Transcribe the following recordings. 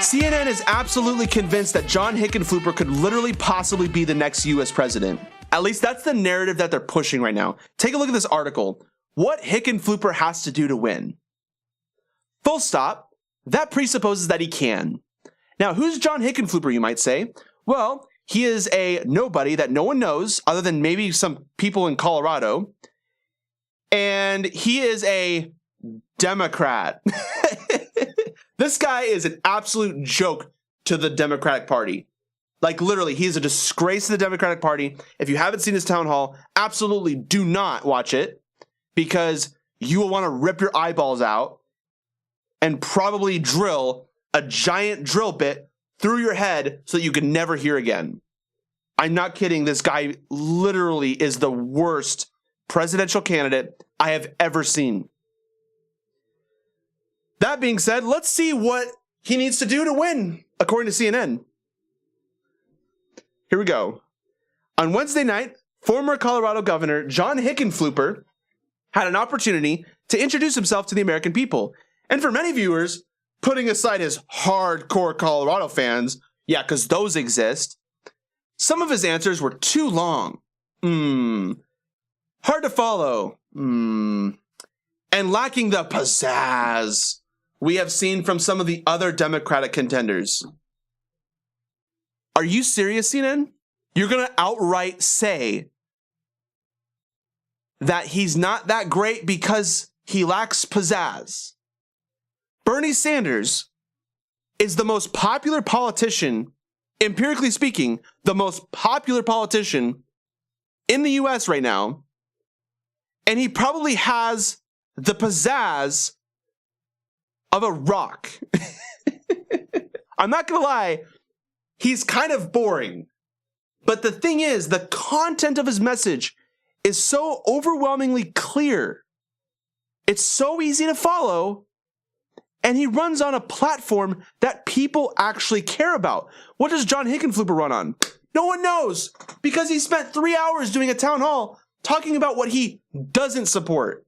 CNN is absolutely convinced that John Hickenflooper could literally possibly be the next US president. At least that's the narrative that they're pushing right now. Take a look at this article. What Hickenflooper has to do to win. Full stop. That presupposes that he can. Now, who's John Hickenflooper, you might say? Well, he is a nobody that no one knows other than maybe some people in Colorado. And he is a Democrat. This guy is an absolute joke to the Democratic Party. Like literally, he is a disgrace to the Democratic Party. If you haven't seen his town hall, absolutely do not watch it because you will want to rip your eyeballs out and probably drill a giant drill bit through your head so that you can never hear again. I'm not kidding. This guy literally is the worst presidential candidate I have ever seen. That being said, let's see what he needs to do to win, according to CNN. Here we go. On Wednesday night, former Colorado Governor John Hickenflooper had an opportunity to introduce himself to the American people. And for many viewers, putting aside his hardcore Colorado fans, yeah, because those exist, some of his answers were too long. Hard to follow. And lacking the pizzazz we have seen from some of the other Democratic contenders. Are you serious, CNN? You're going to outright say that he's not that great because he lacks pizzazz. Bernie Sanders is the most popular politician, empirically speaking, the most popular politician in the US right now. And he probably has the pizzazz of a rock. I'm not going to lie. He's kind of boring. But the thing is, the content of his message is so overwhelmingly clear. It's so easy to follow. And he runs on a platform that people actually care about. What does John Hickenflooper run on? No one knows, because he spent 3 hours doing a town hall talking about what he doesn't support.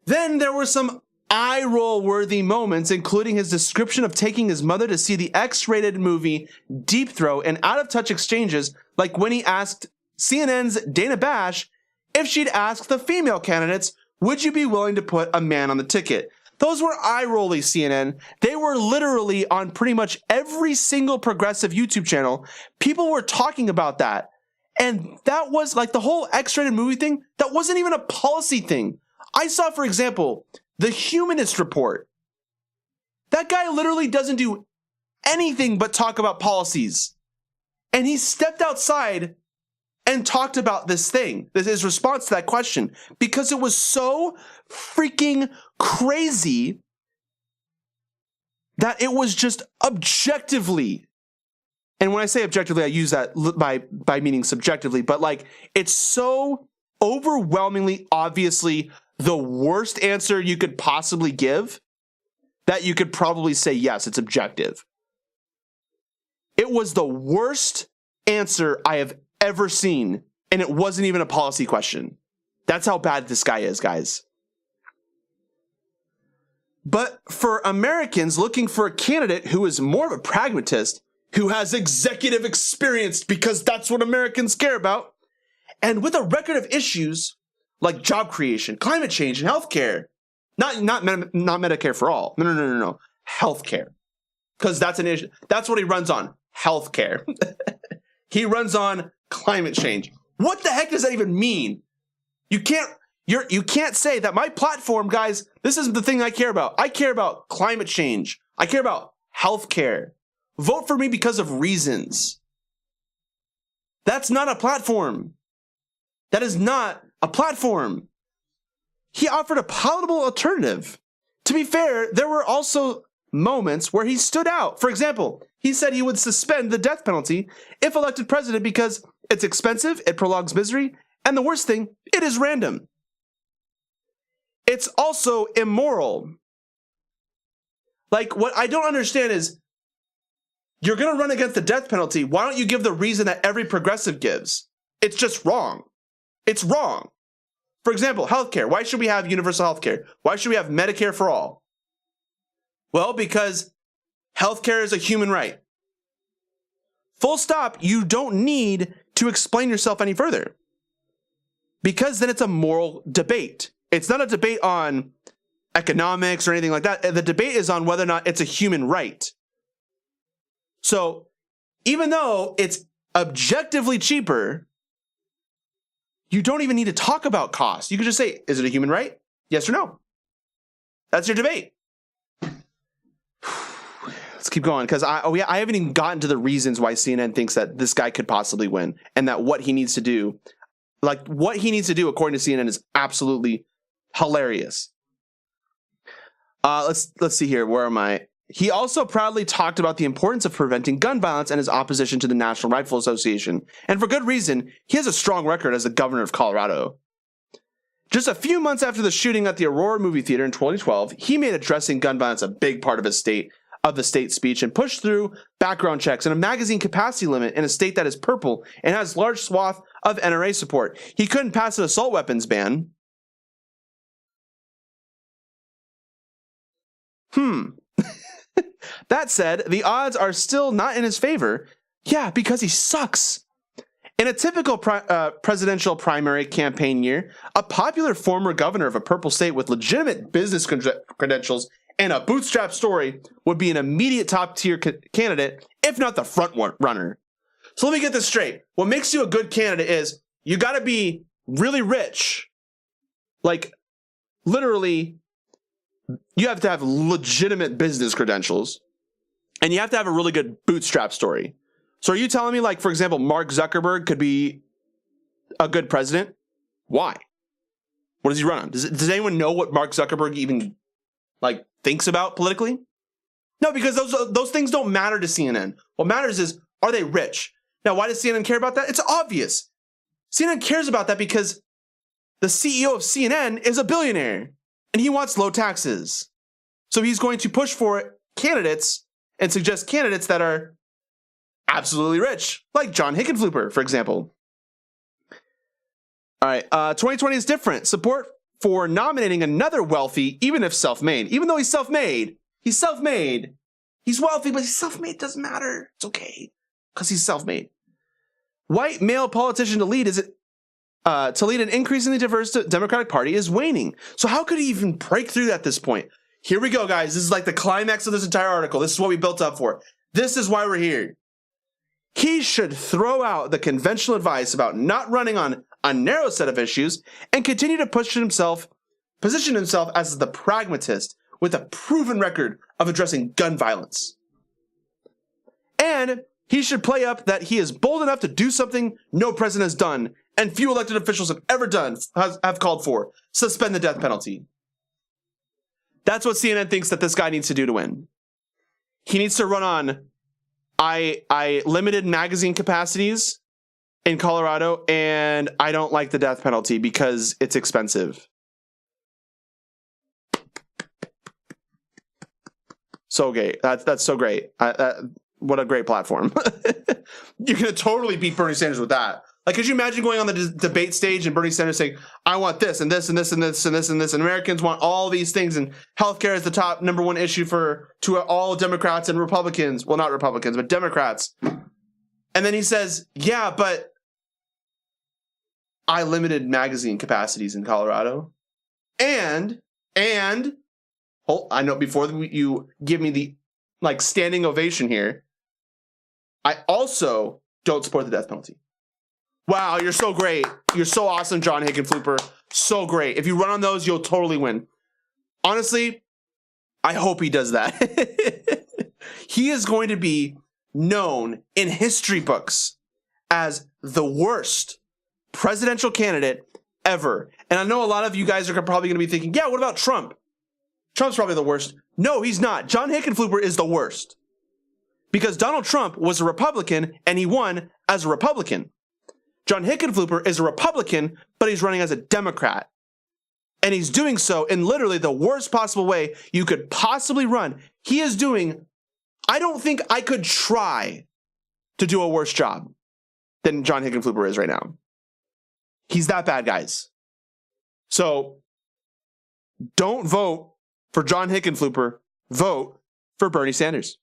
Then there were some eye-roll worthy moments, including his description of taking his mother to see the X-rated movie Deep Throat and out-of-touch exchanges, like when he asked CNN's Dana Bash if she'd asked the female candidates, would you be willing to put a man on the ticket? Those were eye-rolly, CNN. They were literally on pretty much every single progressive YouTube channel. People were talking about that. And that was like the whole X-rated movie thing, that wasn't even a policy thing. I saw, for example, the Humanist Report. That guy literally doesn't do anything but talk about policies. And he stepped outside and talked about this thing, his response to that question, because it was so freaking crazy that it was just objectively, and when I say objectively, I use that by meaning subjectively, but like it's so overwhelmingly obviously the worst answer you could possibly give that you could probably say, yes, it's objective. It was the worst answer I have ever seen, and it wasn't even a policy question. That's how bad this guy is, guys. But for Americans looking for a candidate who is more of a pragmatist, who has executive experience because that's what Americans care about, and with a record of issues like job creation, climate change, and healthcare. Not Medicare for all. No. Healthcare. Because that's an issue. That's what he runs on. Healthcare. He runs on climate change. What the heck does that even mean? You can't say that my platform, guys, this is the thing I care about. I care about climate change. I care about healthcare. Vote for me because of reasons. That's not a platform. That is not a platform. He offered a palatable alternative. To be fair, there were also moments where he stood out. For example, he said he would suspend the death penalty if elected president because it's expensive, it prolongs misery, and the worst thing, it is random. It's also immoral. Like, what I don't understand is, you're going to run against the death penalty. Why don't you give the reason that every progressive gives? It's just wrong. It's wrong. For example, healthcare. Why should we have universal healthcare? Why should we have Medicare for all? Well, because healthcare is a human right. Full stop. You don't need to explain yourself any further. Because then it's a moral debate. It's not a debate on economics or anything like that. The debate is on whether or not it's a human right. So even though it's objectively cheaper, you don't even need to talk about cost. You can just say, is it a human right? Yes or no? That's your debate. Let's keep going, because I haven't even gotten to the reasons why CNN thinks that this guy could possibly win, and that what he needs to do, according to CNN, is absolutely hilarious. Let's see here. Where am I? He also proudly talked about the importance of preventing gun violence and his opposition to the National Rifle Association. And for good reason. He has a strong record as the governor of Colorado. Just a few months after the shooting at the Aurora movie theater in 2012, he made addressing gun violence a big part of the state speech and pushed through background checks and a magazine capacity limit in a state that is purple and has large swath of NRA support. He couldn't pass an assault weapons ban. That said, the odds are still not in his favor. Yeah, because he sucks. In a typical presidential primary campaign year, a popular former governor of a purple state with legitimate business credentials and a bootstrap story would be an immediate top-tier candidate, if not the front runner. So let me get this straight. What makes you a good candidate is you got to be really rich. Like, literally, you have to have legitimate business credentials, and you have to have a really good bootstrap story. So are you telling me, like, for example, Mark Zuckerberg could be a good president? Why? What does he run on? Does anyone know what Mark Zuckerberg even, thinks about politically? No, because those things don't matter to CNN. What matters is, are they rich? Now, why does CNN care about that? It's obvious. CNN cares about that because the CEO of CNN is a billionaire, and he wants low taxes. So he's going to push for candidates and suggest candidates that are absolutely rich, like John Hickenflooper, for example. All right, 2020 is different. Support for nominating another wealthy, even if self-made. Even though he's self-made. He's self-made. He's wealthy, but he's self-made. Doesn't matter. It's okay, because he's self-made. White male politician to lead an increasingly diverse Democratic Party is waning. So how could he even break through at this point? Here we go, guys. This is like the climax of this entire article. This is what we built up for. This is why we're here. He should throw out the conventional advice about not running on a narrow set of issues and continue to position himself as the pragmatist with a proven record of addressing gun violence. And he should play up that he is bold enough to do something no president has done and few elected officials have ever done, have called for: suspend the death penalty. That's what CNN thinks that this guy needs to do to win. He needs to run on, I limited magazine capacities in Colorado, and I don't like the death penalty because it's expensive. So great. That's so great. What a great platform. You're going to totally beat Bernie Sanders with that. Like, could you imagine going on the debate stage and Bernie Sanders saying, I want this and this and this and this and this and this, and Americans want all these things, and healthcare is the top number one issue to all Democrats and Republicans. Well, not Republicans, but Democrats. And then he says, yeah, but I limited magazine capacities in Colorado. And I know, before you give me the standing ovation here, I also don't support the death penalty. Wow, you're so great. You're so awesome, John Hickenflooper. So great. If you run on those, you'll totally win. Honestly, I hope he does that. He is going to be known in history books as the worst presidential candidate ever. And I know a lot of you guys are probably going to be thinking, yeah, what about Trump? Trump's probably the worst. No, he's not. John Hickenflooper is the worst. Because Donald Trump was a Republican and he won as a Republican. John Hickenflooper is a Republican, but he's running as a Democrat. And he's doing so in literally the worst possible way you could possibly run. He is doing, I don't think I could try to do a worse job than John Hickenflooper is right now. He's that bad, guys. So don't vote for John Hickenflooper. Vote for Bernie Sanders.